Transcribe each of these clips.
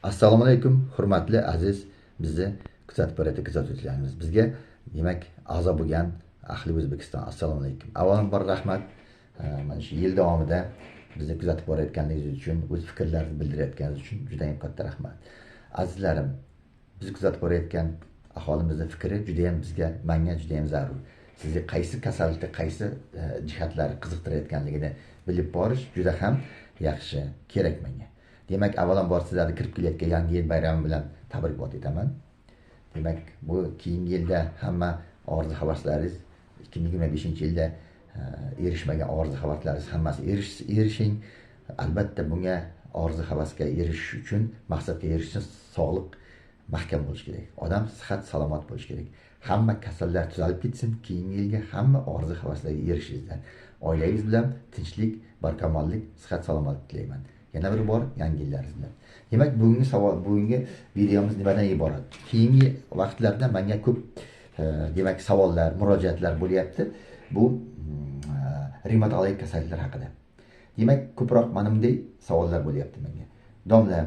Assalomu alaykum, hurmatli aziz bizni kuzatib borayotgan kuzatuvchilarimiz. Bizga demak a'zo bo'lgan ahli O'zbekiston, assalomu alaykum. Avvalambor rahmat. Mana shu yil davomida bizni kuzatib borayotganingiz uchun, o'z fikrlaringizni bildirayotganingiz uchun juda ham katta rahmat. Azizlarim, bizni kuzatib borayotgan aholimizning fikri juda ham bizga, menga juda ham zarur. Sizga qaysi kasallikda qaysi jihatlari qiziqtirayotganligini bilib borish juda ham yaxshi, kerak menga. Demak, avvalambor sizlarni kirib kelayotgan yangi yil bayrami bilan tabrikbod etaman. Demak, bu keyingi yilda hamma orzu havaslaringiz 2025-yilda erishmagan orzu havaslaringiz hammasi erishing. Albatta bunga orzu havasga erishish uchun, maqsadga erishish uchun sog'liq mahkam bo'lishi kerak. Odam sihat salomat bo'lishi kerak. Hamma kasallar tuzalib ketsin, keyingi yilga hamma orzu havaslarga erishingizdan. Oilangiz bilan tinchlik, barkamollik, sihat salomatlik tilayman. Yana bir bor yangi yillaringiz bilan. Demak, bugungi videomiz nimadan iborat? Keyingi vaqtlarda menga ko'p demak savollar, murojaatlar bo'lyapti. Bu revmatologik kasalliklar haqida. Demak, ko'proq mana bunday savollar bo'lyapti menga. Domla,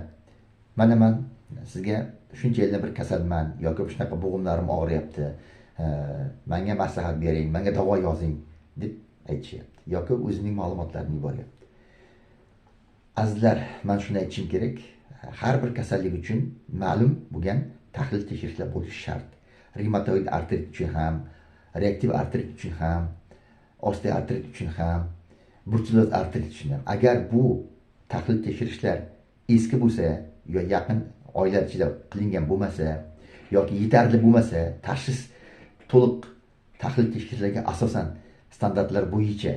men sizga shuncha yildan bir kasalman yoki shunaqa bo'g'imlarim og'riyapti. Menga maslahat bering, menga davo yozing deb aytishyapti yoki o'zining ma'lumotlarini yuboryapti. Azizlar, men shuni aytishim kerak. Har bir kasallik uchun ma'lum bo'lgan tahlil tekshirishlar bo'lishi shart. Revmatoid artrit uchun ham, reaktiv artrit uchun ham, osteoartrit uchun ham, brucelloz artrit uchun ham. Agar bu tahlil tekshirishlar eski bo'lsa yoki yaqin oylar ichida qilingan bo'lmasa yoki yetarli bo'lmasa, tashxis to'liq tahlil tekshirishlarga asosan standartlar bo'yicha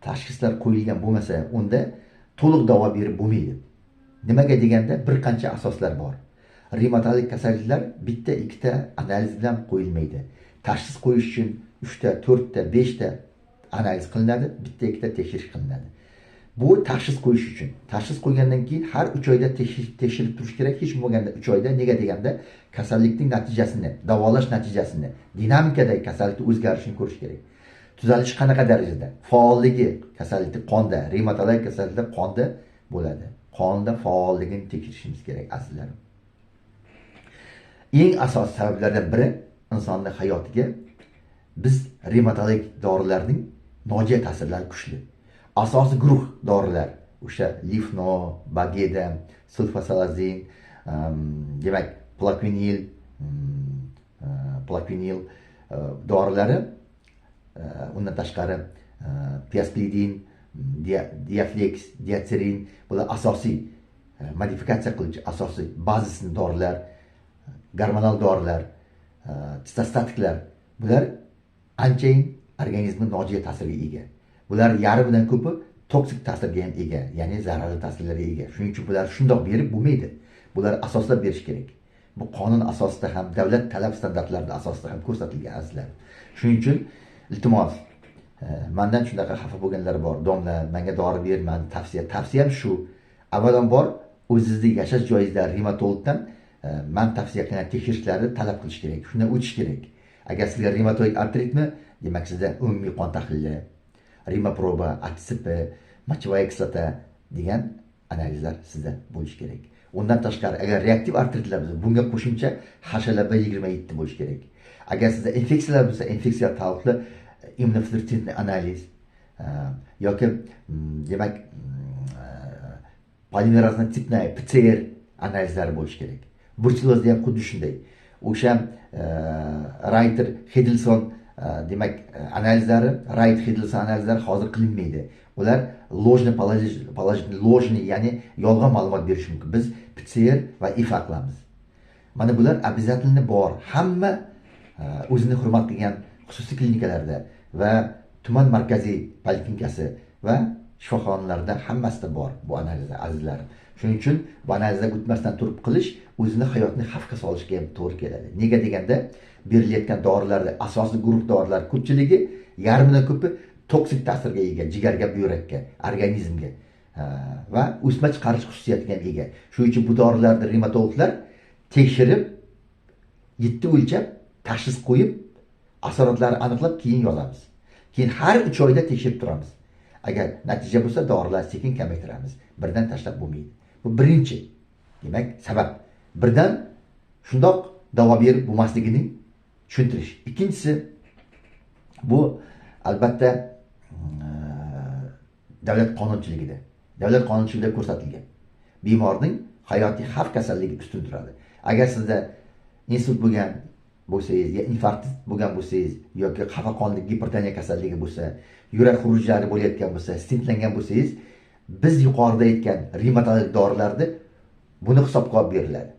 tashxislar qo'yilgan bo'lmasa, unda to'liq davo berib bo'lmaydi. Nimaga deganda bir qancha asoslar bor. Revmatologik kasalliklar bitta, ikkita analiz bilan qo'yilmaydi. Tashxis qo'yish uchun 3 ta, 4 ta, 5 ta analiz qilinadi, bitta, ikkita tekshirish qilinadi. Bu tashxis qo'yish uchun. Tashxis qo'ygandan keyin har 3 oyda tekshirib turish kerak, hech bo'lmaganda 3 oyda. Nega deganda kasallikning natijasini, davolash natijasini, dinamikadagi kasallikning o'zgarishini ko'rish kerak. Tuzalish qanaqa darajada? Faolligi kasallikning qonda, revmatologik kasalliklar qonda bo'ladi. Qonda faolligini tekshirishimiz kerak azizlarim. Eng asosiy sabablardan biri insonning hayotiga biz revmatologik dorilarning nojo'ya ta'sirlari kuchli. Asosiy guruh dorilar o'sha lifno, bageda, sulfasalazin, demak plaquenil dorilari, undan tashqari piaspidin, diaflex, diacerin, bular asosiy modifikatsiya qiluvchi asosiy bazisli dorilar, gormonal dorilar, sitostatiklar. Bular anchayin organizmning nojo'ya ta'siriga ega. Bular yarmidan ko'pi toksik ta'sirga ham ega, ya'ni zararli ta'sirlarga ega. Shuning uchun bular shundoq berib bo'lmaydi. Bular asoslab berish kerak. Bu qonun asosida ham, davlat talab standartlarida asosida ham ko'rsatilgan azizlar. Shuning uchun iltimos, mendan shunaqa xafa bo'lganlar bor. Domla, menga dori ber, men tavsiyam shu. Avvalambor o'zingizning yashash joyingizda revmatologdan men tavsiya qilgan tekshirishlarni talab qilish kerak. Shundan o'tish kerak. Agar sizga revmatoid artritmi, demak sizda umumiy qon tahlili, remaproba, ATSP, mochevaya kislota degan analizlar sizda bo'lishi kerak. Undan tashqari, agar reaktiv artritlar bo'lsa, bunga qo'shimcha HLB27 bo'lishi kerak. Agar sizda infeksiyalar bo'lsa, infeksiya taalluqli immunofluorescentniy analiz yoki demak polimerazli tipniy PCR analizlari bo'lishi kerak. Brucellozda ham xuddi shunday. O'sha Reiter Hiddleston demak analizlari, Reiter Hiddleston analizlari hozir qilinmaydi. Ular ложный, ya'ni yolg'on ma'lumot berishi mumkin. Biz PCR va IFA qilamiz. Mana bular обязательно bor. Hamma o'zini hurmat qilgan xususiy klinikalarda va tuman markaziy poliklinikasi va shifoxonalarda hammasida bor bu analizlar azizlar. Shuning uchun bu analizlar o'tmasdan turib qilish o'zini hayotini xavfga solishga ham to'g'ri keladi. Nega deganda berilayotgan dorilarda asosiy guruh dorilar ko'pchiligi yarmidan ko'pi toksik ta'sirga ega, jigarga, buyrakka, organizmga va o'sma chiqarish xususiyatiga ham ega. Shuning uchun bu dorilarni revmatologlar tekshirib, yetti o'lchab, tashxis qo'yib, asoratlarni aniqlab keyin yozamiz. Keyin har 3 oyda tekshirib turamiz. Agar natija bo'lsa, dorilarni sekin kamaytiramiz. Birdan tashlab bo'lmaydi. Bu birinchi. Demak, sabab. Birdan shundoq davo berib bo'lmasligini tushuntirish. Ikkinchisi, bu albatta davlat qonunchiligida. Davlat qonunchiligida ko'rsatilgan. Bemorning hayotiy xavf kasalligi ustun turadi. Agar sizda insult bo'lsangiz, ya infarkt bo'lgan bo'lsangiz, yoki qafaqonlik gipertoniya kasalligi bo'lsa, yurak xurujlari bo'layotgan bo'lsa, stentlangan bo'lsangiz, biz yuqorida aytgan revmatologik dorilarni buni hisobga olib beriladi.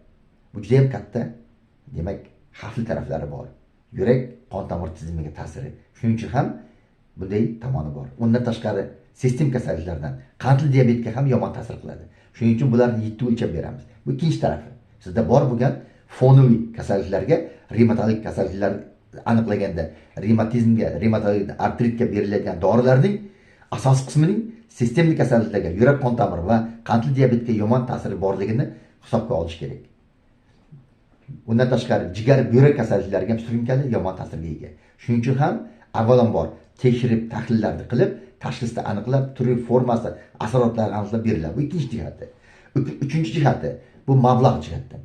Bu juda ham katta, demak, xavfli taraflari bor. Yurak qon tomir tizimiga ta'siri. Shuning uchun ham bunday tomoni bor. Undan tashqari sistem kasalliklardan qandli diabetga ham yomon ta'sir qiladi. Shuning uchun bularni 7 o'lchab beramiz. Bu ikkinchi tarafi. Sizda bor bo'lgan fonoviy kasalliklarga, revmatologik kasalliklar aniqlaganda, revmatizmga, revmatologik artritga beriladigan dorilarning asosiy qismining sistemli kasalliklarga, yurak qon tomiri va qandli diabetga yomon ta'siri borligini hisobga olish kerak. Undan tashqari jigar, buyrak kasalliklariga ham surunkali yomon ta'sirga ega. Shuning uchun ham avvalambor tekshirib, tahlillarni qilib, tashxisni aniqlab, turi, formasi, asoratlarni aniqlab beriladi. Bu ikkinchi jihati. Uchinchi jihati bu mablag' jihati.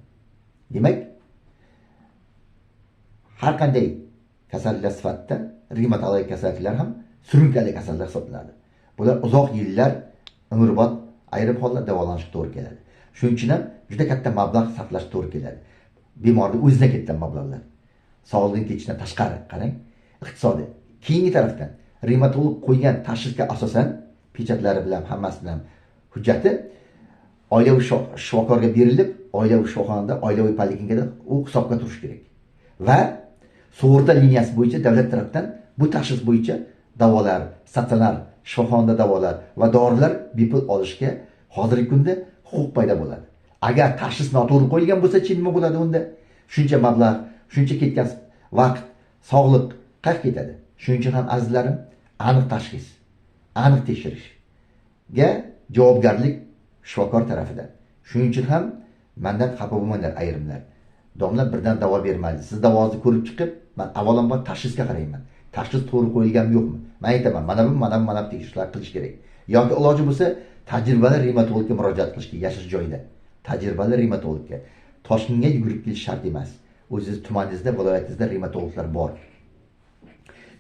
Demak, har qanday kasalliklar sifatida revmatologik kasalliklar ham surunkali kasalliklar hisoblanadi. Bular uzoq yillar umrbod ayrim hollarda davolanishga to'g'ri keladi. Shuning uchun ham juda katta mablag' sarflash to'g'ri keladi. Bemorning o'zidan ketgan mablag'lar. Sog'lig'ini ketishdan tashqari qarang, iqtisodiy. Keyingi tarafdan revmatolog qo'ygan tashxisga asosan pechatlari bilan, hammasi bilan hujjati oilaviy shifokorga berilib, oilaviy shifoxonada, oilaviy poliklinikada u hisobga turishi kerak. Va sug'urta liniyasi bo'yicha davlat tomonidan bu tashxis bo'yicha davolar, statsionar shifoxonada davolar va dorilar bepul olishga hozirgi kunda huquq paydo bo'ladi. Agar tashxis noto'g'ri qo'yilgan bo'lsa-chi nima bo'ladi unda? Shuncha mablag', shuncha ketgan vaqt, sog'liq qayerga ketadi? Shuning uchun ham azizlarim, aniq tashxis, aniq tekshirishga javobgarlik shifokor tarafidan. Shuning uchun ham mendan xafa bo'lmanglar ayrimlar. Domla birdan davo bermaydi. Siz davozni ko'rib chiqib, men avvalambor tashxisga qarayman. Tashxis to'g'ri qo'yilganmi yo'qmi? Men aytaman, mana bu tekshirishlar qilish kerak. Yoki iloji bo'lsa, tajribali revmatologga murojaat qilish kerak yashash joyida. Tajribali revmatologga. Toshkentga yugurib kelish shart emas. O'zingiz tumaningizda, viloyatingizda revmatologlar bor.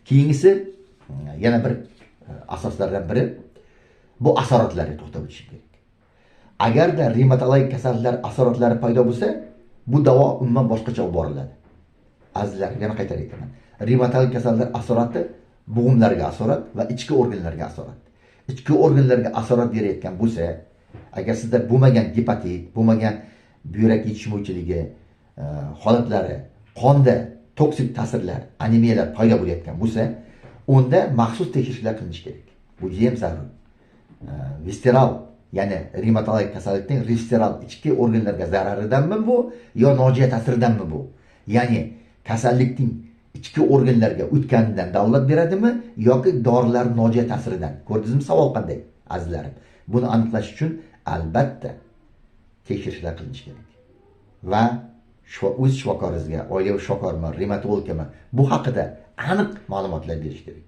Keyingisi yana bir asoslardan biri bu asoratlarga to'xtab o'tish kerak. Agarda revmatologik kasalliklar asoratlari paydo bo'lsa, bu davo umuman boshqacha olib boriladi. Azizlar, yana qaytarib aytaman. Revmatologik kasalliklar asorati bo'g'imlarga asorat va ichki organlarga asorat. Ichki organlarga asorat berayotgan bo'lsa, agar sizda bo'lmagan gepatit, bo'lmagan buyrak yetishmovchiligi holatlari, qonda toksik ta'sirlar, anemiyalar paydo bo'layotgan bo'lsa, unda maxsus tekshirishlar qilinishi kerak. Bu juda ham zarur. Visceral, ya'ni revmatologik kasallikning visceral ichki organlarga zararidanmi bu, yo nojo'ya ta'siridanmi bu? Ya'ni kasallikning ichki organlarga o'tganidan dalolat beradimi yoki dorilar nojo'ya ta'siridan? Ko'rdingizmi savol qanday, azizlarim? Buni aniqlash uchun albatta tekshirishlar qilinishi kerak. Va o'z shifokoringizga, oilaviy shifokormi, revmatologmi bu haqida aniq ma'lumotlar berish kerak.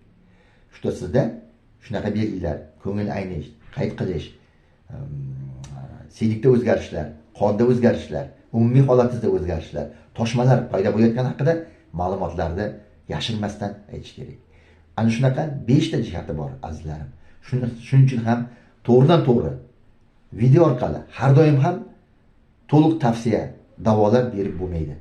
Shunda sizda shunaqa belgilar, ko'ngil aynish, qayd qilish, siylikda o'zgarishlar, qonda o'zgarishlar, umumiy holatingizda o'zgarishlar, toshmalar paydo bo'layotgani haqida ma'lumotlarni yashirmasdan aytish kerak. Ana shunaqa 5 ta jihati bor, azizlarim. Shuning uchun ham to'g'ridan to'g'ri video orqali har doim ham to'liq tavsiya, davolar berib bo'lmaydi.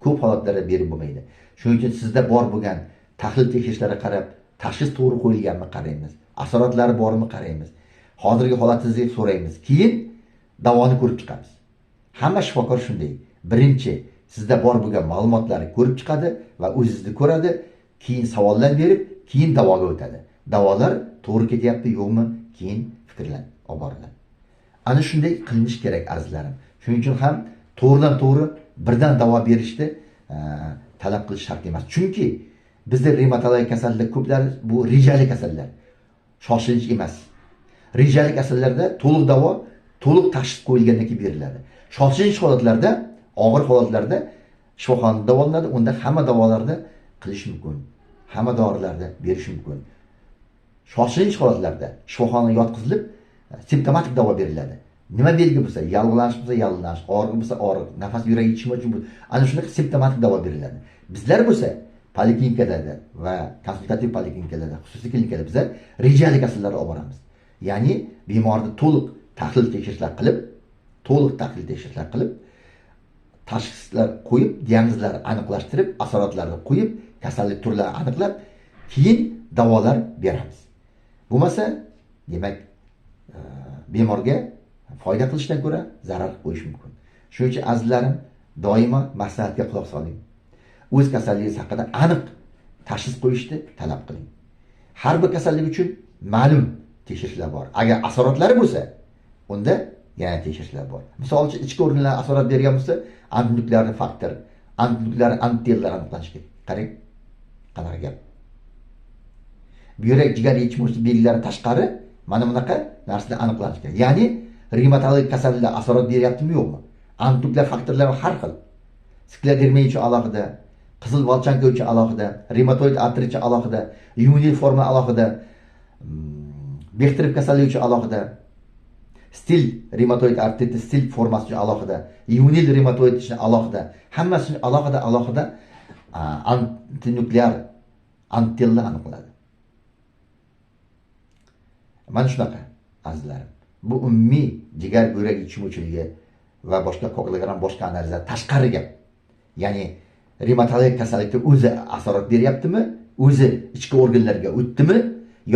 Ko'p holatlarda berib bo'lmaydi. Shuning uchun sizda bor bo'lgan tahlil tekshirishlarga qarab, tashxis to'g'ri qo'yilganmi qaraymiz, asoratlari bormi qaraymiz. Hozirgi holatingizni so'raymiz. Keyin davoni ko'rib chiqamiz. Hamma shifokor shunday. Birinchi sizda bor bo'lgan ma'lumotlarni ko'rib chiqadi va o'zingizni ko'radi, keyin savollar berib, keyin davoga o'tadi. Davolar to'g'ri ketyapti, yo'qmi, keyin fikrlan olib boriladi. Ana shunday qilinish kerak, azizlarim. Shuning uchun ham to'g'ridan to'g'ri birdan davo berishni talab qilish shart emas. Chunki bizda revmatologik kasalliklar ko'plari bu rejali kasallar. Shoshilinch emas. Rejali kasallarda to'liq davo, to'liq tashxis qo'yilgandan keyin beriladi. Shoshilinch holatlarda, og'ir holatlarda shifoxonada davolanadi. Unda hamma davolarni qilish mumkin. Hamma dorilarni berish mumkin. Shoshilinch holatlarda shifoxonaga yotqizilib, simptomatik davo beriladi. Nima belgi bo'lsa, yallig'lanish bo'lsa, yallig'lanish, og'riq bo'lsa, og'riq, nafas yurak yetishimi uchun ana shunaqa simptomatik davo beriladi. Bizlar bo'lsa, poliklinikalarda va konsultativ poliklinikalarda, xususiy klinikalarda bizlar rejali kasallarni olib boramiz. Ya'ni bemorni to'liq tahlil tekshirishlar qilib, tashxislar qo'yib, diagnozlar aniqlashtirib, asoratlarni qo'yib, kasallik turlarini aniqlab, keyin davolar beramiz. Bo'lmasa, demak, bemorga foyda qilishdan ko'ra zarar qo'yish mumkin. Shuning uchun azizlarim, doimo maslahatga quloq soling. O'z kasalligingiz haqida aniq tashxis qo'yishni talab qiling. Har bir kasallik uchun ma'lum tekshirishlar bor. Agar asoratlari bo'lsa, unda yana tekshirishlar bor. Misol uchun ichki organlar asorat bergan bo'lsa, antinuklear faktor, antinuklear antitelalar aniqlanishi kerak. Qarang, qanaqa gap. Buyrak jigar yetishmovchi belgilari tashqari mana bunaqa narsalar aniqlanishi kerak. Ya'ni revmatologik kasalliklar asorat beryaptimi yo'qmi? Antinuklear faktorlar har xil. Sklerodermiya uchun alohida, qizil volchanka uchun alohida, revmatoid artrit uchun alohida, yuvenil forma alohida, Bechterev kasalligi uchun alohida, stil revmatoid artrit stil formasi uchun alohida, yuvenil revmatoid uchun alohida, hammasi uchun alohida antinuklear antitelalar aniqlanadi. Mana shunaqa azizlarim. Bu umumiy jigar buyrak yetishmovchiligi va boshqa koklogram boshqa analizlar tashqari gap. Ya'ni revmatologik kasallikda o'zi asorat beryaptimi, o'zi ichki organlarga o'tdimi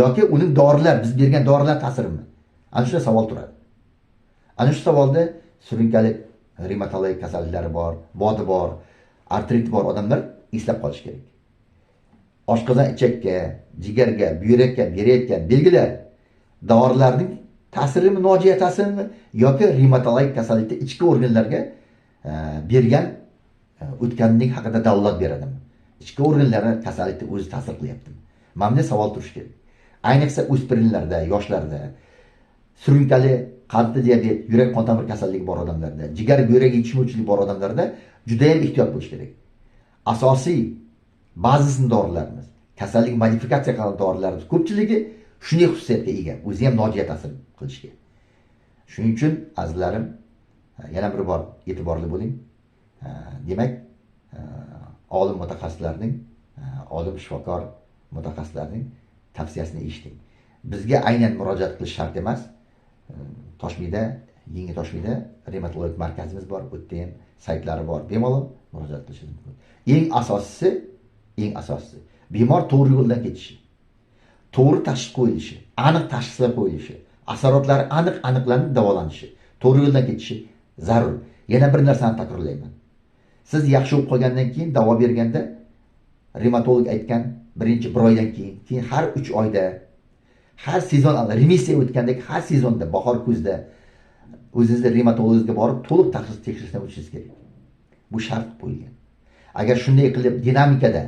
yoki uning dorilar, biz bergan dorilar ta'sirimi? Ana shu savol turadi. Ana shu savolda surunkali revmatologik kasalliklari bor, bodi bor, artrit bor odamlar eslab qolish kerak. Oshqozon ichakka, jigarga, buyrakka berayotgan belgilar dorilarning ta'sirimi, nojo'ya ta'sirimi yoki revmatologik kasallikda ichki organlarga bergan o'tganlik haqida dalolat beradimi? Ichki organlarga kasallikda o'zi ta'sir qilyaptimi? Mana bunday savol turishi kerak. Ayniqsa o'spirinlarda, yoshlarda, surunkali qandli diabet, yurak qon tomir kasalligi bor odamlarda, jigar buyrak yetishmovchiligi bor odamlarda juda ham ehtiyot bo'lish kerak. Asosiy bazisin dorilarimiz, kasallik modifikatsiya qilgan dorilarimiz ko'pchiligi shunday xususiyatga ega, o'zi ham nojo'ya ta'sir qilishga. Shuning uchun azizlarim, yana bir bor e'tiborli bo'ling. Demak, olim mutaxassislarning, olim shifokor mutaxassislarning tavsiyasini eshiting. Bizga aynan murojaat qilish shart emas. Toshmiyda, Yangi Toshmiyda revmatologik markazimiz bor, bu yerda ham saytlari bor. Bemalol murojaat qilishingiz mumkin. Eng asosiysi bemor to'g'ri yo'ldan ketishi, to'g'ri tashxis qo'yilishi, aniq tashxislar qo'yilishi, asoratlari aniqlanib davolanishi, to'g'ri yo'ldan ketishi zarur. Yana bir narsani takrorlayman. Siz yaxshi bo'lib qolgandan keyin davo berganda revmatolog aytgan birinchi 1 oydan keyin har 3 oyda, har sezon remissiya o'tgandek har sezonda bahor kuzda o'zingizga revmatologingizga borib to'liq tashxis tekshirishdan o'tishingiz kerak. Bu shart qo'yilgan. Agar shunday qilib dinamikada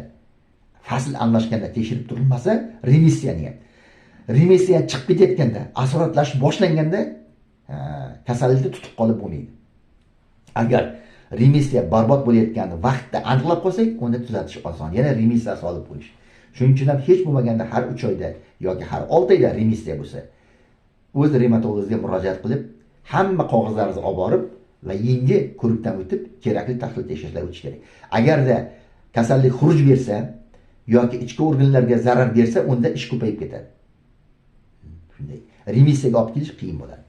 fasl almashganda tekshirib turilmasa, remissiya chiqib ketayotganda, asoratlash boshlanganda kasallikni tutib qolib bo'lmaydi. Agar remissiya barbod bo'layotgani vaqtda aniqlab qolsak, uni tuzatish oson. Yana remissiya solib qo'yish. Shuning uchun ham hech bo'lmaganda har 3 oyda yoki har 6 oyda remissiya bo'lsa, o'z revmatologingizga murojaat qilib, hamma qog'ozlaringizni olib borib va yangi ko'rikdan o'tib, kerakli tahlil tekshirishlar o'tish kerak. Agarda kasallik xuruj bersa yoki ichki organlarga zarar bersa, unda ish ko'payib ketadi. Shunday. Remissiyaga olib kelish qiyin bo'ladi.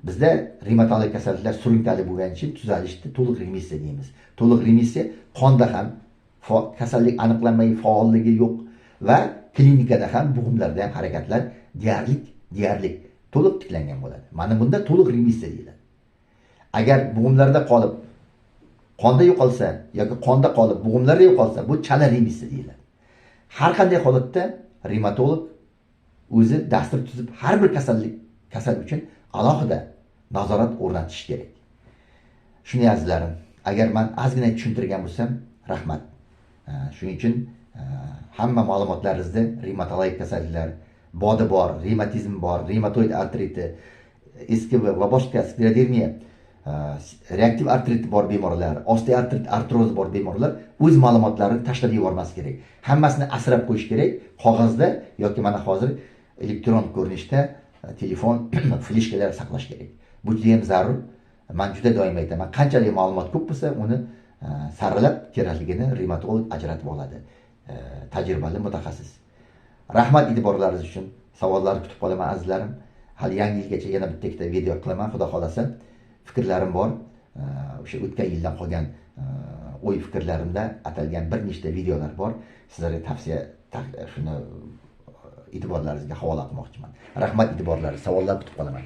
Bizda revmatologik kasalliklar surunkali bo'lgani uchun tuzalishni to'liq remissiya deymiz. To'liq remissiya qonda ham kasallik aniqlanmay faolligi yo'q va klinikada ham bo'g'imlarda ham harakatlar deyarli to'liq tiklangan bo'ladi. Mana bunda to'liq remissiya deyiladi. Agar bo'g'imlarda qolib qonda yo'qolsa yoki qonda qolib bo'g'imlarda yo'qolsa, bu chala remissiya deyiladi. Har qanday holatda revmatolog o'zi dastur tuzib har bir kasal uchun alohida nazorat o'rnatish kerak. Shuning azizlarim, agar men ozgina tushuntirgan bo'lsam, rahmat. Shuning uchun hamma ma'lumotlaringizda revmatologik kasalliklar, bodi bor, revmatizm bor, revmatoid artriti, eski va boshqa sklerodermiya, reaktiv artrit bor bemorlar, osteoartrit, artroz bor bemorlar o'z ma'lumotlarini tashlab yubormas kerak. Hammasini asrab qo'yish kerak, qog'ozda yoki mana hozir elektron ko'rinishda telefon fleshkalar saqlash kerak. Bu juda ham zarur. Men juda doim aytaman, qanchalik ma'lumot ko'p bo'lsa, uni saralab kerakligini revmatolog ajratib oladi. Tajribali mutaxassis. Rahmat e'tiborlaringiz uchun. Savollar kutib qolaman azizlarim. Hali yangi yilgacha yana bitta video qilaman, xudo xolasa. Fikrlarim bor. O'sha o'tgan yildan qolgan o'y fikrlarimda atalgan bir nechta videolar bor. Sizlarga tavsiya shuni e'tiborlaringizga havola qilmoqchiman. Rahmat e'tiborlaringiz. Savollar kutib qolaman.